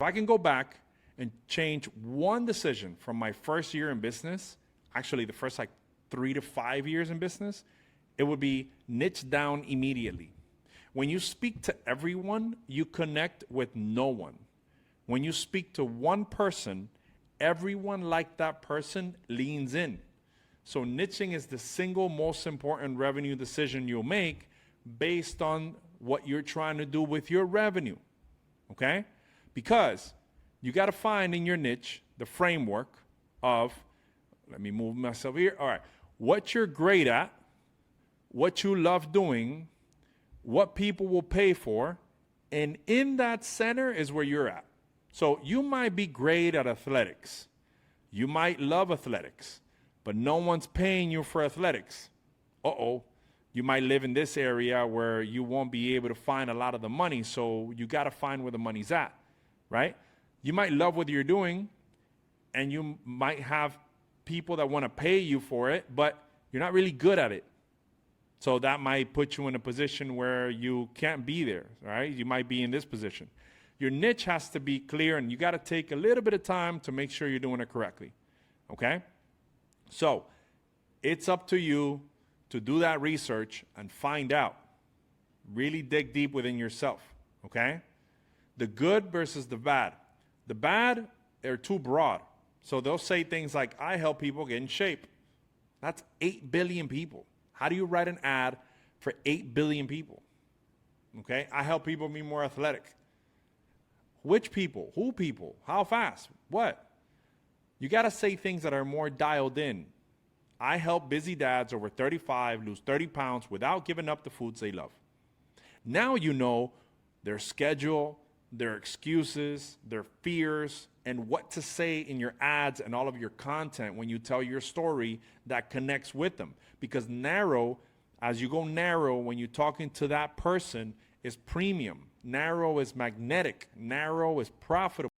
I can go back and change one decision from my first year in business, actually the first like 3 to 5 years in business, it would be niche down immediately. When you speak to everyone, you connect with no one. When you speak to one person, everyone like that person leans in. So niching is the single most important revenue decision you'll make based on what you're trying to do with your revenue, okay? Because you got to find in your niche the framework of, let me move myself here. All right, what you're great at, what you love doing, what people will pay for, and in that center is where you're at. So you might be great at athletics. You might love athletics, but no one's paying you for athletics. Uh-oh. You might live in this area where you won't be able to find a lot of the money, so you got to find where the money's at, right? You might love what you're doing, and you might have people that want to pay you for it, but you're not really good at it. So that might put you in a position where you can't be there, right? You might be in this position. Your niche has to be clear, and you got to take a little bit of time to make sure you're doing it correctly, okay? So it's up to you to do that research and find out. Really dig deep within yourself, okay? The good versus the bad. The bad, they're too broad. So they'll say things like, I help people get in shape. That's 8 billion people. How do you write an ad for 8 billion people? Okay, I help people be more athletic. Which people? Who people? How fast? What? You got to say things that are more dialed in. I help busy dads over 35 lose 30 pounds without giving up the foods they love. Now you know their schedule, their excuses, their fears, and what to say in your ads and all of your content when you tell your story that connects with them. Because narrow, as you go narrow when you're talking to that person, is premium. Narrow is magnetic. Narrow is profitable.